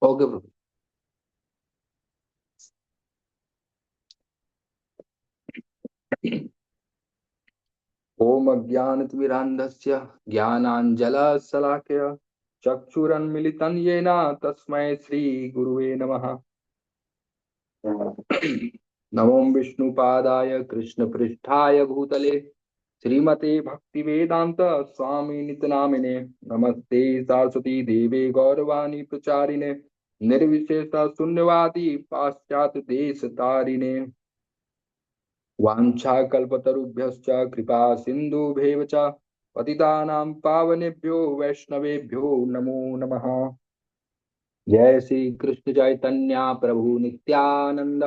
Okay प्रभु। ओम अज्ञानतिमिरान्धस्य ज्ञानाञ्जनशलाकया चक्षुरुन्मीलितं येन तस्मै श्रीगुरुवे नमः। नमो विष्णुपादाय कृष्णपृष्ठाय भूतले श्रीमते भक्तिवेदांत स्वामी नितनामिने नमस्ते सरस्वती देवे गौरवाणी प्रचारिणे निर्विशेष शून्यवादी पाश्चात्य देश तारिणे वाञ्छाकल्पतरुभ्यश्च कृपा सिन्धुभ्येव च पतितानां पावनेभ्यो वैष्णवेभ्यो नमो नमः। जय श्री कृष्ण चैतन्य प्रभु नित्यानंद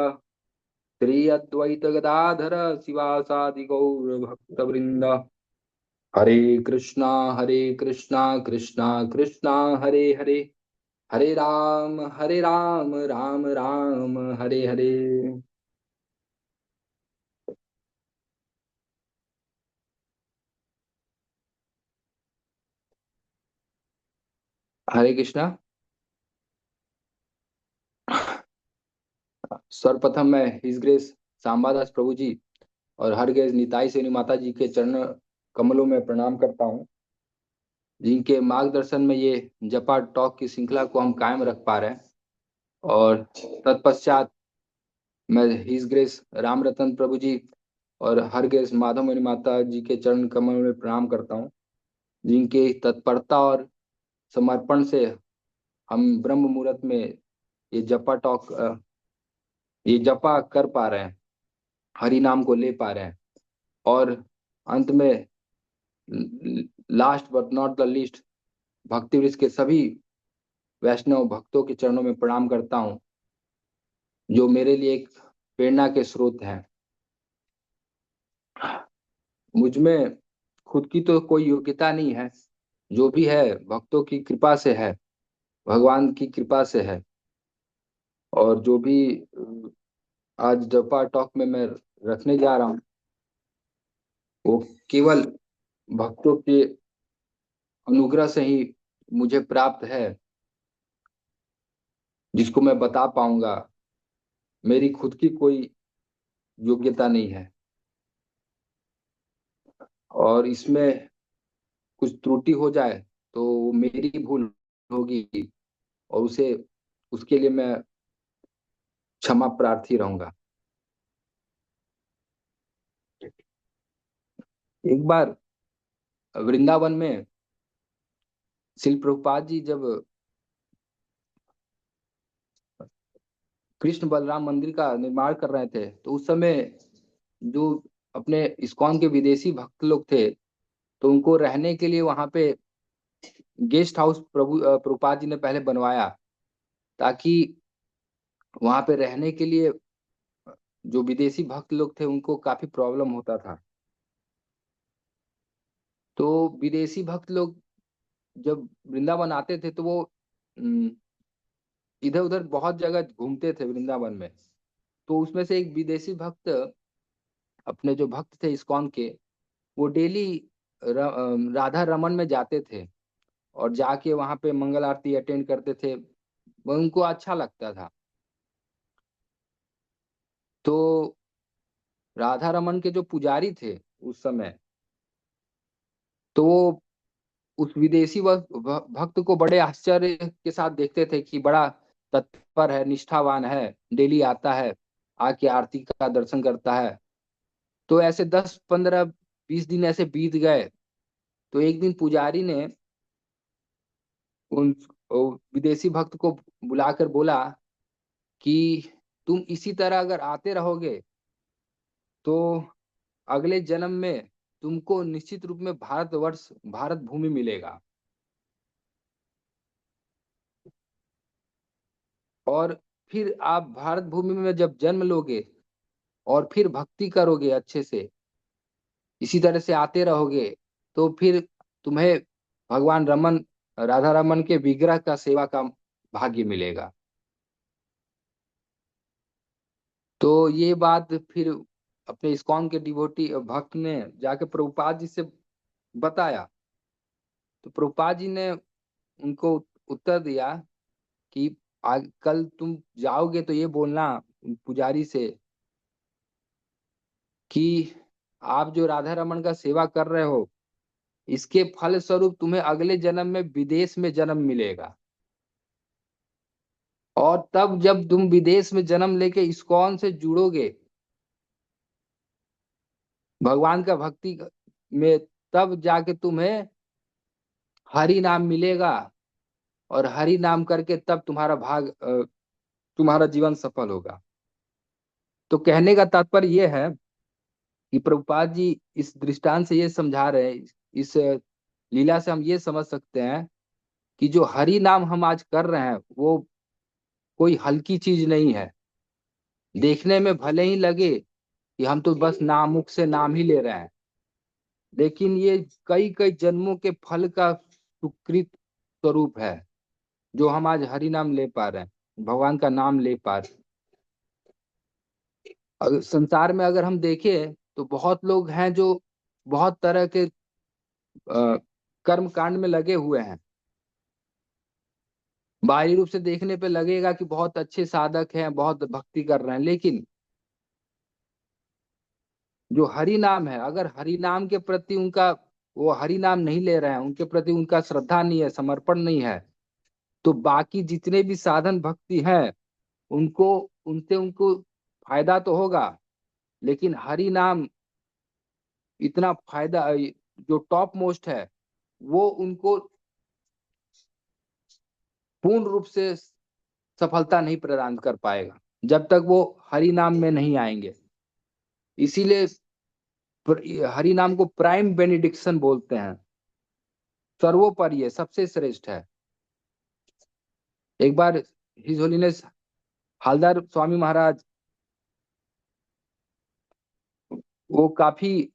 श्री अद्वैत गदाधर शिवासादि गौर भक्तवृंद। हरे कृष्णा कृष्णा कृष्णा हरे हरे, हरे राम राम राम हरे हरे। हरे कृष्णा। सर्वप्रथम मैं हिज ग्रेस सांबादास प्रभु जी और हर ग्रेस निताई सेनी माता जी के चरण कमलों में प्रणाम करता हूँ, जिनके मार्गदर्शन में ये जपा टॉक की श्रृंखला को हम कायम रख पा रहे हैं। और तत्पश्चात मैं हिज ग्रेस राम रतन प्रभु जी और हर ग्रेस माधवमणि माता जी के चरण कमलों में प्रणाम करता हूँ, जिनके तत्परता और समर्पण से हम ब्रह्म मुहूर्त में ये जपा टॉक ये जपा कर पा रहे हैं, हरि नाम को ले पा रहे हैं। और अंत में last but not the least भक्ति वृक्ष के सभी वैष्णव भक्तों के चरणों में प्रणाम करता हूँ, जो मेरे लिए एक प्रेरणा के स्रोत हैं। मुझ में खुद की तो कोई योग्यता नहीं है, जो भी है भक्तों की कृपा से है, भगवान की कृपा से है। और जो भी आज जपा टॉक में मैं रखने जा रहा हूँ, वो केवल भक्तों के अनुग्रह से ही मुझे प्राप्त है, जिसको मैं बता पाऊंगा। मेरी खुद की कोई योग्यता नहीं है, और इसमें कुछ त्रुटि हो जाए तो वो मेरी भूल होगी, और उसे उसके लिए मैं क्षमा प्रार्थी रहूंगा। एक बार वृंदावन में शिल प्रभुपाद जी जब कृष्ण बलराम मंदिर का निर्माण कर रहे थे, तो उस समय जो अपने इस्कॉन के विदेशी भक्त लोग थे, तो उनको रहने के लिए वहां पे गेस्ट हाउस प्रभुपाद जी ने पहले बनवाया, ताकि वहां पे रहने के लिए जो विदेशी भक्त लोग थे उनको काफी प्रॉब्लम होता था। तो विदेशी भक्त लोग जब वृंदावन आते थे, तो वो इधर उधर बहुत जगह घूमते थे वृंदावन में। तो उसमें से एक विदेशी भक्त, अपने जो भक्त थे इस्कॉन के, वो डेली राधा रमन में जाते थे और जाके वहां पे मंगल आरती अटेंड करते थे। वो उनको अच्छा लगता था। तो राधा रमन के जो पुजारी थे उस समय, तो वो उस विदेशी भक्त को बड़े आश्चर्य के साथ देखते थे कि बड़ा तत्पर है, निष्ठावान है, डेली आता है, आके आरती का दर्शन करता है। तो ऐसे 10 15 20 दिन ऐसे बीत गए। तो एक दिन पुजारी ने उन विदेशी भक्त को बुलाकर बोला कि तुम इसी तरह अगर आते रहोगे तो अगले जन्म में तुमको निश्चित रूप में भारतवर्ष, भारत भूमि मिलेगा। और फिर आप भारत भूमि में जब जन्म लोगे और फिर भक्ति करोगे अच्छे से, इसी तरह से आते रहोगे, तो फिर तुम्हें भगवान रमन, राधा रमन के विग्रह का सेवा का भाग्य मिलेगा। तो ये बात फिर अपने इस्कॉन के डिवोटी भक्त ने जाके प्रभुपाद जी से बताया। तो प्रभुपाद जी ने उनको उत्तर दिया कि कल तुम जाओगे तो ये बोलना पुजारी से कि आप जो राधा रमन का सेवा कर रहे हो, इसके फल स्वरूप तुम्हें अगले जन्म में विदेश में जन्म मिलेगा। और तब जब तुम विदेश में जन्म लेके इस्कॉन से जुड़ोगे भगवान का भक्ति में, तब जाके तुम्हें हरि नाम मिलेगा। और हरि नाम करके तब तुम्हारा जीवन सफल होगा। तो कहने का तात्पर्य यह है कि प्रभुपाद जी इस दृष्टांत से ये समझा रहे हैं, इस लीला से हम ये समझ सकते हैं कि जो हरि नाम हम आज कर रहे हैं वो कोई हल्की चीज नहीं है। देखने में भले ही लगे कि हम तो बस नाम, मुख से नाम ही ले रहे हैं, लेकिन ये कई कई जन्मों के फल का सुकृत स्वरूप है जो हम आज हरि नाम ले पा रहे हैं, भगवान का नाम ले पा रहे हैं। अगर संसार में अगर हम देखें तो बहुत लोग हैं जो बहुत तरह के कर्म कांड में लगे हुए हैं। बाहरी रूप से देखने पे लगेगा कि बहुत अच्छे साधक हैं, बहुत भक्ति कर रहे हैं, लेकिन जो हरि नाम है, अगर हरि नाम के प्रति उनका, वो हरि नाम नहीं ले रहे हैं, उनके प्रति उनका श्रद्धा नहीं है, समर्पण नहीं है, तो बाकी जितने भी साधन भक्ति हैं उनको, उनसे उनको फायदा तो होगा, लेकिन हरि नाम इतना फायदा, जो टॉप मोस्ट है, वो उनको पूर्ण रूप से सफलता नहीं प्रदान कर पाएगा जब तक वो हरि नाम में नहीं आएंगे। इसीलिए हरि नाम को प्राइम बेनिडिक्शन बोलते हैं, सर्वोपरि है, सबसे श्रेष्ठ है। एक बार हिज होलीनेस हलदर स्वामी महाराज, वो काफी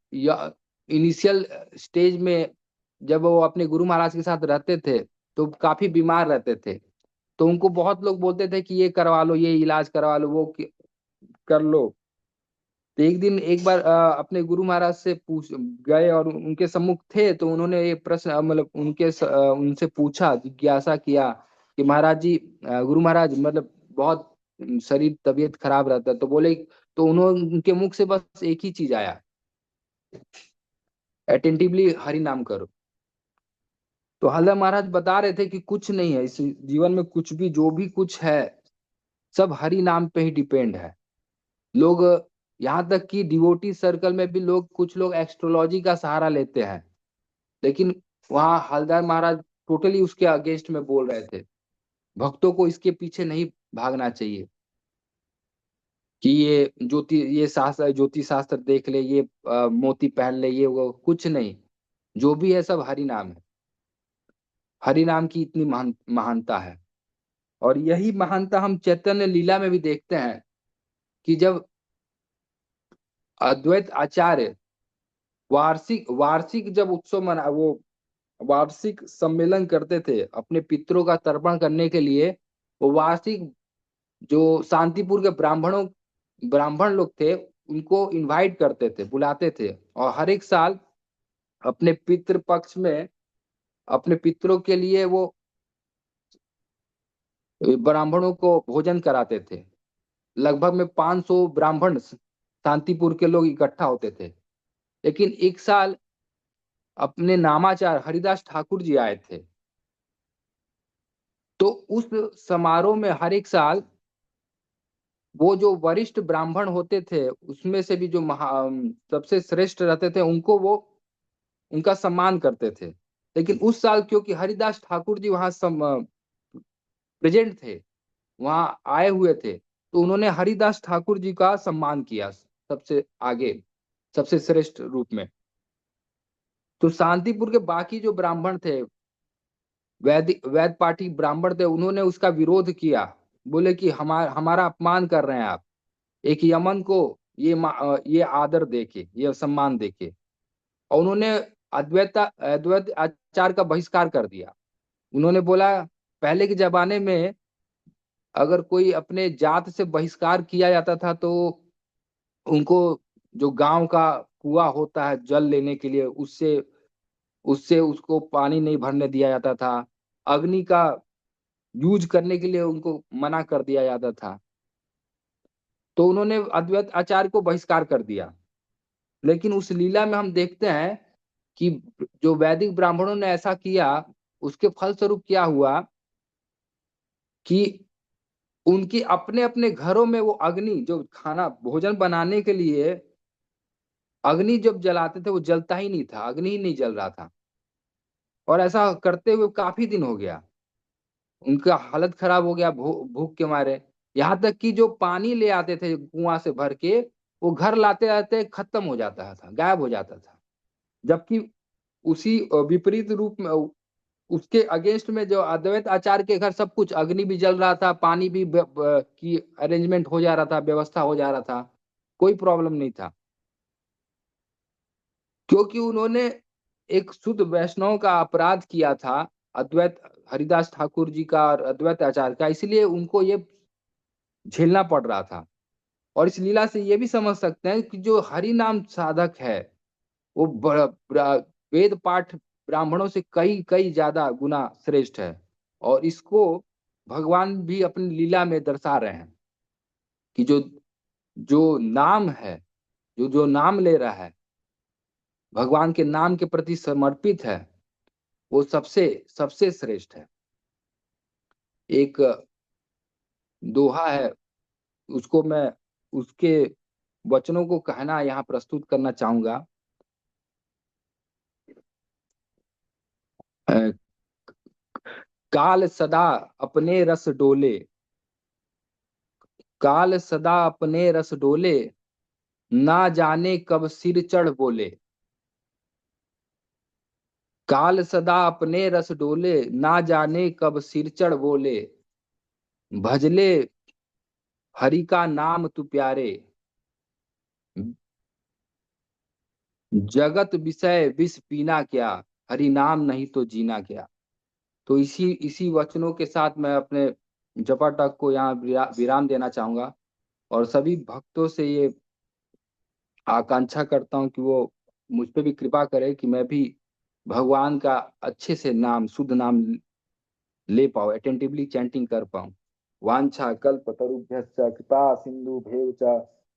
इनिशियल स्टेज में जब वो अपने गुरु महाराज के साथ रहते थे तो काफी बीमार रहते थे। तो उनको बहुत लोग बोलते थे कि ये करवा लो, ये इलाज करवा लो, वो कर लो। तो एक दिन एक बार अपने गुरु महाराज से पूछ गए और उनके सम्मुख थे, तो उन्होंने ये प्रश्न मतलब उनसे पूछा, जिज्ञासा किया कि महाराज जी, गुरु महाराज मतलब बहुत शरीर तबीयत खराब रहता है, तो बोले, तो उन्होंने उनके मुख से बस एक ही चीज आया, अटेंटिवली हरि नाम करो। तो हल्दर महाराज बता रहे थे कि कुछ नहीं है इस जीवन में, कुछ भी जो भी कुछ है सब हरि नाम पे ही डिपेंड है। लोग, यहाँ तक कि डिवोटी सर्कल में भी लोग, कुछ लोग एस्ट्रोलॉजी का सहारा लेते हैं, लेकिन वहाँ हलदर महाराज टोटली उसके अगेंस्ट में बोल रहे थे। भक्तों को इसके पीछे नहीं भागना चाहिए कि ये ये शास्त्र, ज्योतिष शास्त्र देख ले, ये मोती पहन ले, ये वो कुछ नहीं। जो भी है सब हरि नाम है। हरि नाम की इतनी महानता है। और यही महानता हम चैतन्य लीला में भी देखते हैं कि जब अद्वैत आचार्य वार्षिक वार्षिक जब उत्सव मना, वो वार्षिक सम्मेलन करते थे अपने पितरों का तर्पण करने के लिए, वो वार्षिक जो शांतिपुर के ब्राह्मण लोग थे उनको इनवाइट करते थे, बुलाते थे, और हर एक साल अपने पितृ पक्ष में अपने पितरों के लिए वो ब्राह्मणों को भोजन कराते थे। लगभग में 500 ब्राह्मण शांतिपुर के लोग इकट्ठा होते थे। लेकिन एक साल अपने नामाचार हरिदास ठाकुर जी आए थे, तो उस समारोह में हर एक साल वो जो वरिष्ठ ब्राह्मण होते थे उसमें से भी जो सबसे श्रेष्ठ रहते थे उनको वो उनका सम्मान करते थे। लेकिन उस साल क्योंकि हरिदास ठाकुर जी वहां प्रेजेंट थे, वहां आए हुए थे, तो उन्होंने हरिदास ठाकुर जी का सम्मान किया सबसे आगे, सबसे श्रेष्ठ रूप में। तो शांतिपुर के बाकी जो ब्राह्मण थे, वैद पाठी ब्राह्मण थे, उन्होंने उसका विरोध किया। बोले कि हमारा अपमान कर रहे हैं आप, एक यमन को ये आदर देके, ये सम्मान देके। और उन्होंने अद्वैत आचार का बहिष्कार कर दिया। उन्होंने बोला, पहले के जमाने में अगर कोई अपने जात से बहिष्कार किया जाता था तो उनको जो गांव का कुआं होता है जल लेने के लिए, उससे उससे उसको पानी नहीं भरने दिया जाता था। अग्नि का यूज करने के लिए उनको मना कर दिया जाता था, तो उन्होंने अद्वैत आचार्य को बहिष्कार कर दिया। लेकिन उस लीला में हम देखते हैं कि जो वैदिक ब्राह्मणों ने ऐसा किया, उसके फलस्वरूप क्या हुआ कि उनकी अपने अपने घरों में वो अग्नि, जो खाना भोजन बनाने के लिए अग्नि जब जलाते थे, वो जलता ही नहीं था, अग्नि ही नहीं जल रहा था। और ऐसा करते हुए काफी दिन हो गया, उनका हालत खराब हो गया भूख के मारे। यहाँ तक कि जो पानी ले आते थे कुआं से भर के, वो घर लाते लाते खत्म हो जाता था, गायब हो जाता था। जबकि उसी विपरीत रूप में, उसके अगेंस्ट में जो अद्वैत आचार्य के घर सब कुछ, अग्नि भी जल रहा था, पानी भी की अरेंजमेंट हो जा रहा था, व्यवस्था हो जा रहा था, कोई प्रॉब्लम नहीं था। क्योंकि उन्होंने एक शुद्ध वैष्णव का अपराध किया था, अद्वैत हरिदास ठाकुर जी का और अद्वैत आचार्य का, इसलिए उनको ये झेलना पड़ रहा था। और इस लीला से ये भी समझ सकते हैं कि जो हरि नाम साधक है, वो वेद पाठ ब्राह्मणों से कई कई ज्यादा गुना श्रेष्ठ है। और इसको भगवान भी अपनी लीला में दर्शा रहे हैं कि जो जो नाम है, जो जो नाम ले रहा है, भगवान के नाम के प्रति समर्पित है, वो सबसे सबसे श्रेष्ठ है। एक दोहा है, उसको मैं, उसके वचनों को कहना यहाँ प्रस्तुत करना चाहूंगा। अ, काल सदा अपने रस डोले, काल सदा अपने रस डोले, ना जाने कब सिर चढ़ बोले। काल सदा अपने रस डोले, ना जाने कब सिर चढ़ बोले। भजले हरि का नाम तू प्यारे, जगत विषय विष पीना क्या, हरि नाम नहीं तो जीना क्या। तो इसी इसी वचनों के साथ मैं अपने जपाटक को यहाँ विराम देना चाहूंगा। और सभी भक्तों से ये आकांक्षा करता हूँ कि वो मुझ पे भी कृपा करे कि मैं भी भगवान का अच्छे से नाम, शुद्ध नाम ले पाऊँ, अटेंटिवली चैंटिंग कर पाऊँ। वांछा कल्पतरुभ्यश्च कृपा सिंधुभ्यो च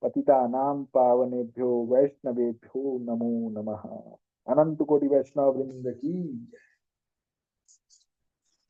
पतितानां पावनेभ्यो वैष्णवेभ्यो नमो नमः। अनंत कोटि वैष्णव वृंद की जय।